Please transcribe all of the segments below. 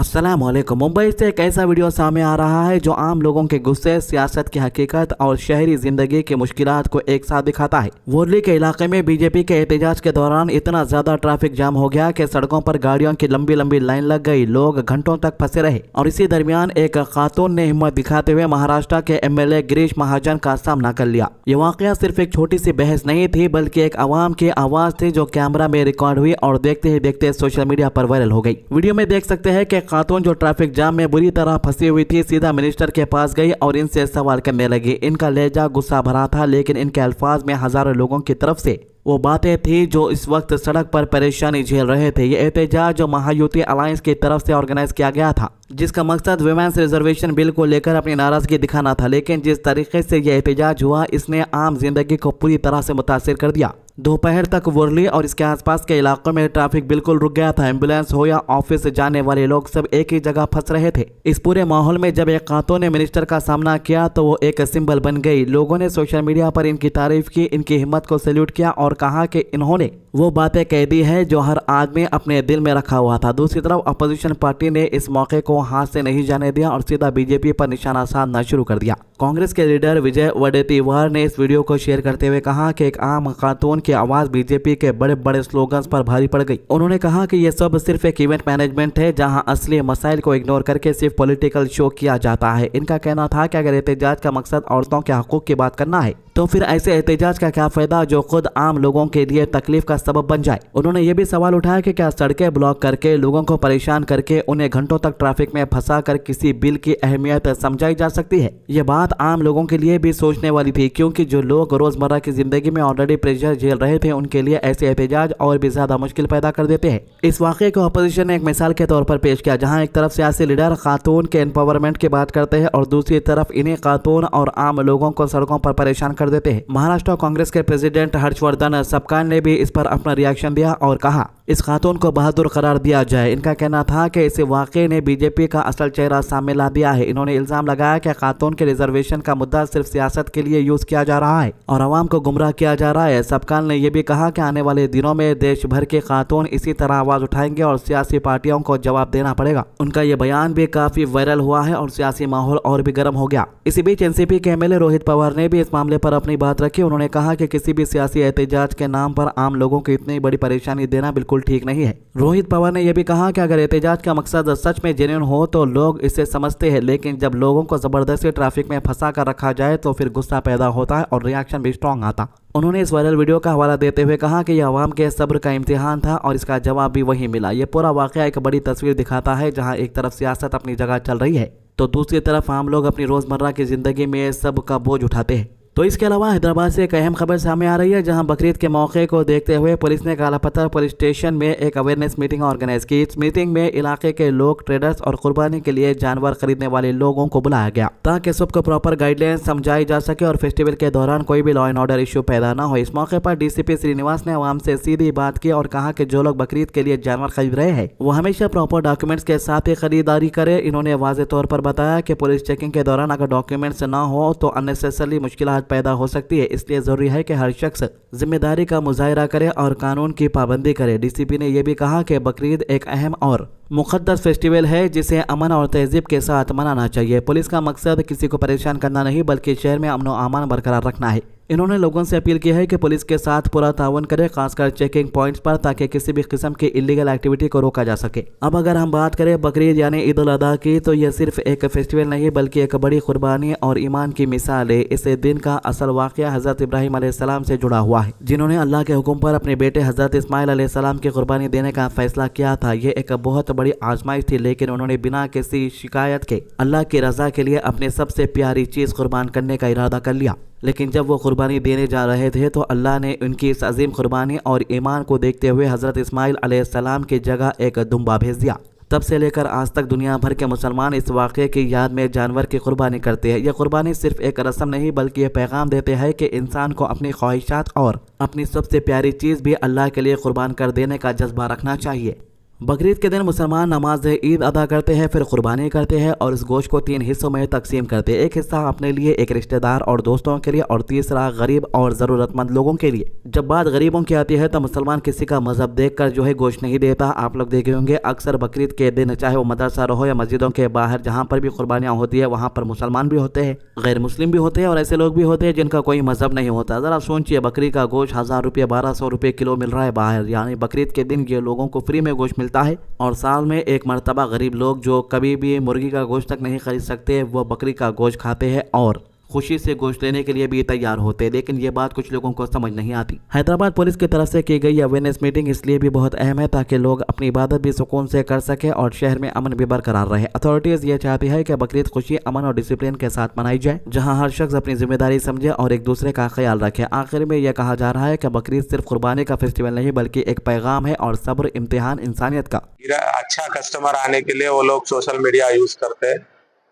अस्सलामुअलैकुम। मुंबई से एक ऐसा वीडियो सामने आ रहा है जो आम लोगों के गुस्से, सियासत की हकीकत और शहरी जिंदगी की मुश्किलात को एक साथ दिखाता है। वर्ली के इलाके में बीजेपी के एहतजाज के दौरान इतना ज्यादा ट्रैफिक जाम हो गया कि सड़कों पर गाड़ियों की लंबी लंबी लाइन लग गई। लोग घंटों तक फंसे रहे और इसी दरमियान एक खातून ने हिम्मत दिखाते हुए महाराष्ट्र के एमएलए गिरीश महाजन का सामना कर लिया। ये वाकया सिर्फ एक छोटी सी बहस नहीं थी बल्कि एक आवाम की आवाज थी जो कैमरा में रिकॉर्ड हुई और देखते ही देखते सोशल मीडिया पर वायरल हो गई। वीडियो में देख सकते हैं कि खातून जो ट्रैफिक जाम में बुरी तरह फंसी हुई थी सीधा मिनिस्टर के पास गई और इनसे सवाल करने लगी। इनका लहजा गुस्सा भरा था लेकिन इनके अल्फाज में हजारों लोगों की तरफ से वो बातें थी जो इस वक्त सड़क पर परेशानी झेल रहे थे। ये एहतजाज जो महायुति अलायंस की तरफ से ऑर्गेनाइज किया गया था, जिसका मकसद वुमेन्स रिजर्वेशन बिल को लेकर अपनी नाराजगी दिखाना था, लेकिन जिस तरीके से यह एहतजाज हुआ इसने आम जिंदगी को पूरी तरह से मुतासिर कर दिया। दोपहर तक वर्ली और इसके आसपास के इलाकों में ट्रैफिक बिल्कुल रुक गया था। एम्बुलेंस हो या ऑफिस जाने वाले लोग सब एक ही जगह फंस रहे थे। इस पूरे माहौल में जब एक खातून ने मिनिस्टर का सामना किया तो वो एक सिंबल बन गई। लोगों ने सोशल मीडिया पर इनकी तारीफ की, इनकी हिम्मत को सैल्यूट किया और कहा कि इन्होंने वो बातें कह दी है जो हर आदमी अपने दिल में रखा हुआ था। दूसरी तरफ अपोजिशन पार्टी ने इस मौके को हाथ से नहीं जाने दिया और सीधा बीजेपी पर निशाना साधना शुरू कर दिया। कांग्रेस के लीडर विजय वडेतीवार ने इस वीडियो को शेयर करते हुए कहा कि एक आम खातून की आवाज बीजेपी के बड़े बड़े स्लोगन्स पर भारी पड़ गई। उन्होंने कहा कि यह सब सिर्फ एक इवेंट मैनेजमेंट है जहां असली मसाइल को इग्नोर करके सिर्फ पॉलिटिकल शो किया जाता है। इनका कहना था कि अगर एहतजाज का मकसद औरतों के हकूक की बात करना है तो फिर ऐसे एहतजाज का क्या फायदा जो खुद आम लोगों के लिए तकलीफ का सबब बन जाए। उन्होंने ये भी सवाल उठाया कि क्या सड़कें ब्लॉक करके लोगों को परेशान करके उन्हें घंटों तक ट्रैफिक में फंसा कर किसी बिल की अहमियत समझाई जा सकती है। ये बात आम लोगों के लिए भी सोचने वाली थी क्योंकि जो लोग रोजमर्रा की जिंदगी में ऑलरेडी प्रेशर झेल रहे थे उनके लिए ऐसे एहतजाज और भी ज्यादा मुश्किल पैदा कर देते हैं। इस वाक़े को अपोजिशन ने एक मिसाल के तौर पर पेश किया जहाँ एक तरफ सियासी लीडर खातून के एम्पावरमेंट की बात करते हैं और दूसरी तरफ इन्हीं खातून और आम लोगों को सड़कों पर परेशान कर देते हैं। महाराष्ट्र कांग्रेस के प्रेसिडेंट हर्षवर्धन सपकान ने भी इस पर अपना रिएक्शन दिया और कहा इस खातून को बहादुर करार दिया जाए। इनका कहना था कि इस वाक़े ने बीजेपी का असल चेहरा सामने ला दिया है। इन्होंने इल्जाम लगाया कि खातून के रिजर्वेशन का मुद्दा सिर्फ सियासत के लिए यूज किया जा रहा है और आवाम को गुमराह किया जा रहा है। सपकान ने यह भी कहा कि आने वाले दिनों में देश भर के खातून इसी तरह आवाज उठाएंगे और सियासी पार्टियों को जवाब देना पड़ेगा। उनका यह बयान भी काफी वायरल हुआ है और सियासी माहौल और भी गर्म हो गया। इसी बीच एनसीपी के एमएलए रोहित पवार ने भी इस मामले पर अपनी बात रखी। उन्होंने कहा कि किसी भी सियासी एहतजाज के नाम पर आम लोगों को इतनी बड़ी परेशानी देना बिल्कुल ठीक नहीं है। रोहित पवार ने यह भी कहा कि अगर एहतजाज का मकसद सच में जेन्युइन हो तो लोग इसे समझते हैं, लेकिन जब लोगों को जबरदस्ती ट्रैफिक में फंसा कर रखा जाए तो फिर गुस्सा पैदा होता है और रिएक्शन भी स्ट्रांग आता। उन्होंने इस वायरल वीडियो का हवाला देते हुए कहा कि यह आवाम के सब्र का इम्तिहान था और इसका जवाब भी वही मिला। यह पूरा वाकया एक बड़ी तस्वीर दिखाता है जहां एक तरफ सियासत अपनी जगह चल रही है तो दूसरी तरफ आम लोग अपनी रोजमर्रा की जिंदगी में सब का बोझ उठाते हैं। तो इसके अलावा हैदराबाद से एक अहम खबर सामने आ रही है जहां बकरीद के मौके को देखते हुए पुलिस ने कालापत्थर पुलिस स्टेशन में एक अवेयरनेस मीटिंग ऑर्गेनाइज की। इस मीटिंग में इलाके के लोग, ट्रेडर्स और कुर्बानी के लिए जानवर खरीदने वाले लोगों को बुलाया गया ताकि सबको प्रॉपर गाइडलाइन समझाई जा सके और फेस्टिवल के दौरान कोई भी लॉ एंड ऑर्डर इश्यू पैदा न हो। इस मौके पर डीसीपी श्रीनिवास ने आवाम से सीधी बात की और कहा कि जो लोग बकरीद के लिए जानवर खरीद रहे हैं वो हमेशा प्रॉपर डॉक्यूमेंट्स के साथ ही खरीदारी करे। इन्होंने वाज़ेह तौर पर बताया कि पुलिस चेकिंग के दौरान अगर डॉक्यूमेंट्स न हो तो अननेसेसरी मुश्किलात पैदा हो सकती है, इसलिए जरूरी है कि हर शख्स जिम्मेदारी का मुजाहिरा करे और कानून की पाबंदी करे। डीसीपी ने यह भी कहा कि बकरीद एक अहम और मुक़द्दस फेस्टिवल है जिसे अमन और तहजीब के साथ मनाना चाहिए। पुलिस का मकसद किसी को परेशान करना नहीं बल्कि शहर में अमन और अमान बरकरार रखना है। इन्होंने लोगों से अपील की है कि पुलिस के साथ पूरा ताउन करे, खासकर चेकिंग पॉइंट्स पर, ताकि किसी भी किस्म की इलीगल एक्टिविटी को रोका जा सके। अब अगर हम बात करें बकरीद यानी ईद उल अदा की तो यह सिर्फ एक फेस्टिवल नहीं बल्कि एक बड़ी कुर्बानी और ईमान की मिसाल है। इस दिन का असल वाक़या हज़रत इब्राहीम अलैहिस्सलाम से जुड़ा हुआ है जिन्होंने अल्लाह के हुक्म पर अपने बेटे हज़रत इस्माइल अलैहिस्सलाम की कुर्बानी देने का फैसला किया था। ये एक बहुत बड़ी आजमाइश थी लेकिन उन्होंने बिना किसी शिकायत के अल्लाह की रज़ा के लिए अपने सबसे प्यारी चीज़ कुर्बान करने का इरादा कर लिया। लेकिन जब वो कुर्बानी देने जा रहे थे तो अल्लाह ने उनकी इस अजीम कुर्बानी और ईमान को देखते हुए हज़रत इस्माइल अलैहिस्सलाम की जगह एक दुम्बा भेज दिया। तब से लेकर आज तक दुनिया भर के मुसलमान इस वाक़े की याद में जानवर की कुर्बानी करते हैं। यह कुर्बानी सिर्फ एक रस्म नहीं बल्कि ये पैगाम देते हैं कि इंसान को अपनी ख्वाहिशात और अपनी सबसे प्यारी चीज़ भी अल्लाह के लिए कुर्बान कर देने का जज्बा रखना चाहिए। बकरीद के दिन मुसलमान नमाज ईद अदा करते हैं, फिर कुर्बानी करते हैं और इस गोश्त को 3 हिस्सों में तकसीम करते हैं। एक हिस्सा अपने लिए, एक रिश्तेदार और दोस्तों के लिए और तीसरा गरीब और ज़रूरतमंद लोगों के लिए। जब बात गरीबों की आती है तो मुसलमान किसी का मजहब देखकर जो है गोश्त नहीं देता। आप लोग देखे होंगे अक्सर बकरीद के दिन चाहे वो मदरसा रहो या मस्जिदों के बाहर जहाँ पर भी कुर्बानियाँ होती है वहाँ पर मुसलमान भी होते हैं, गैर मुस्लिम भी होते हैं और ऐसे लोग भी होते हैं जिनका कोई मजहब नहीं होता। ज़रा सोचिए, बकरी का गोश्त 1000 रुपये 1200 रुपये किलो मिल रहा है बाहर, यानी बकरीद के दिन ये लोगों को फ्री में गोश्त मिलता है। और साल में एक मरतबा गरीब लोग जो कभी भी मुर्गी का गोश्त तक नहीं खरीद सकते वो बकरी का गोश्त खाते हैं और खुशी से गोश्त लेने के लिए भी तैयार होते हैं। लेकिन ये बात कुछ लोगों को समझ नहीं आती। हैदराबाद पुलिस की तरफ से की गई अवेयरनेस मीटिंग इसलिए भी बहुत अहम है ताकि लोग अपनी इबादत भी सुकून से कर सके और शहर में अमन भी बरकरार रहे। अथॉरिटीज ये चाहती है कि बकरीद खुशी, अमन और डिसिप्लिन के साथ मनाई जाए, जहां हर शख्स अपनी जिम्मेदारी समझे और एक दूसरे का ख्याल रखे। आखिर में यह कहा जा रहा है कि बकरीद सिर्फ कुर्बानी का फेस्टिवल नहीं बल्कि एक पैगाम है और सब्र, इम्तिहान इंसानियत का। अच्छा कस्टमर आने के लिए वो लोग सोशल मीडिया यूज करते हैं,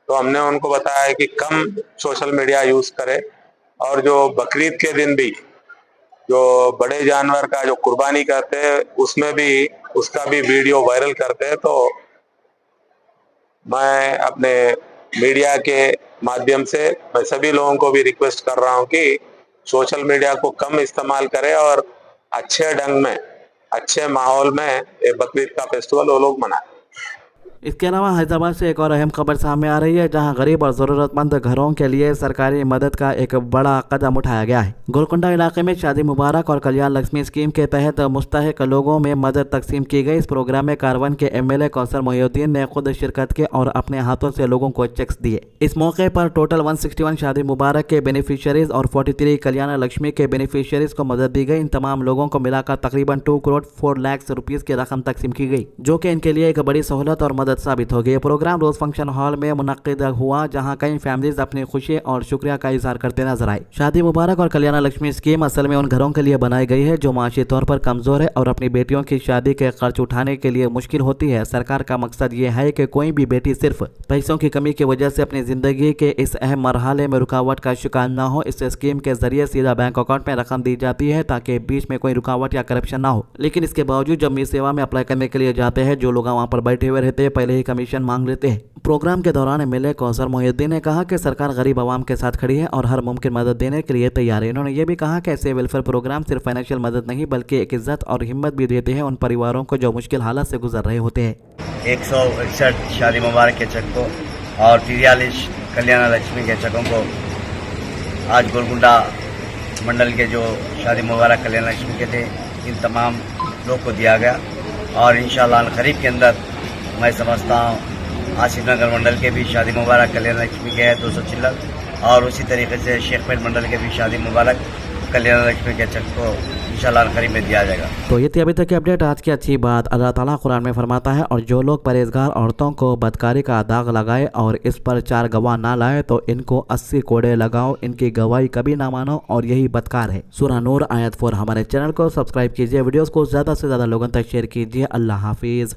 तो हमने उनको बताया है कि कम सोशल मीडिया यूज करें और जो बकरीद के दिन भी जो बड़े जानवर का जो कुर्बानी करते हैं उसमें भी उसका भी वीडियो वायरल करते हैं। तो मैं अपने मीडिया के माध्यम से मैं सभी लोगों को भी रिक्वेस्ट कर रहा हूं कि सोशल मीडिया को कम इस्तेमाल करें और अच्छे ढंग में, अच्छे माहौल में ये बकरीद का फेस्टिवल वो लोग मनाएं। इसके अलावा हैदराबाद से एक और अहम खबर सामने आ रही है, जहां गरीब और ज़रूरतमंद घरों के लिए सरकारी मदद का एक बड़ा कदम उठाया गया है। गोलकुंडा इलाके में शादी मुबारक और कल्याण लक्ष्मी स्कीम के तहत मुस्तहिक लोगों में मदद तकसीम की गई। इस प्रोग्राम में कारवन के MLA कौसर मोहिउद्दीन ने खुद शिरकत की और अपने हाथों से लोगों को चेक्स दिए। इस मौके पर टोटल 161 शादी मुबारक के बेनिफिशियरीज और 43 कल्याण लक्ष्मी के बेनिफिशियरीज को मदद दी गई। इन तमाम लोगों को मिलाकर तकरीबन 2 करोड़ 4 लाख रुपीस की रकम तकसीम की गई, जो कि इनके लिए एक बड़ी सहूलत और मदद साबित हो गई। प्रोग्राम रोज फंक्शन हॉल में मुनक्किद हुआ, जहां कई फैमिलीज अपनी खुशी और शुक्रिया का इजहार करते नजर आए। शादी मुबारक और कल्याण लक्ष्मी स्कीम असल में उन घरों के लिए बनाई गई है जो माशी तौर पर कमजोर है और अपनी बेटियों की शादी के खर्च उठाने के लिए मुश्किल होती है। सरकार का मकसद ये है कि कोई भी बेटी सिर्फ पैसों की कमी की वजह से अपनी जिंदगी के इस अहम मरहले में रुकावट का शिकार न हो। इस स्कीम के जरिए सीधा बैंक अकाउंट में रकम दी जाती है ताकि बीच में कोई रुकावट या करप्शन ना हो। लेकिन इसके बावजूद जब मी सेवा में अप्लाई करने के लिए जाते हैं, जो लोग वहाँ पर बैठे हुए रहते हैं पहले ही कमीशन मांग लेते हैं। प्रोग्राम के दौरान MLA कौसर मोहिउद्दीन ने कहा कि सरकार गरीब आवाम के साथ खड़ी है और हर मुमकिन मदद देने के लिए तैयार है। इन्होंने ये भी कहा कि ऐसे वेलफेयर प्रोग्राम सिर्फ फाइनेंशियल मदद नहीं बल्कि एक इज्जत और हिम्मत भी देते हैं उन परिवारों को जो मुश्किल हालात से गुजर रहे होते हैं। 161 शादी मुबारक के चेक को और 43 कल्याण लक्ष्मी के चेकों को आज गोलकुंडा मंडल के जो शादी मुबारक कल्याण लक्ष्मी के थे इन तमाम लोग को दिया गया और इंशाअल्लाह करीब के अंदर मैं समझता हूँ आसिफ नगर मंडल के भी शादी मुबारक कल्याण लक्ष्मी के है 200 चिल्लर और उसी तरीके से शेखपेट मंडल के भी शादी मुबारक कल्याण लक्ष्मी के चेक को इंशाअल्लाह करीब में दिया जाएगा। तो ये थी अभी तक की अपडेट। आज की अच्छी बात, अल्लाह ताला कुरान में फरमाता है, और जो लोग परहेजगार औरतों को बदकारी का दाग लगाए और इस पर 4 गवाह ना लाए तो इनको 80 कोड़े लगाओ, इनकी गवाही कभी ना मानो और यही बदकार है। सूरह नूर आयत 4। हमारे चैनल को सब्सक्राइब कीजिए, वीडियोस को ज़्यादा से ज़्यादा लोगों तक शेयर कीजिए। अल्लाह हाफिज़।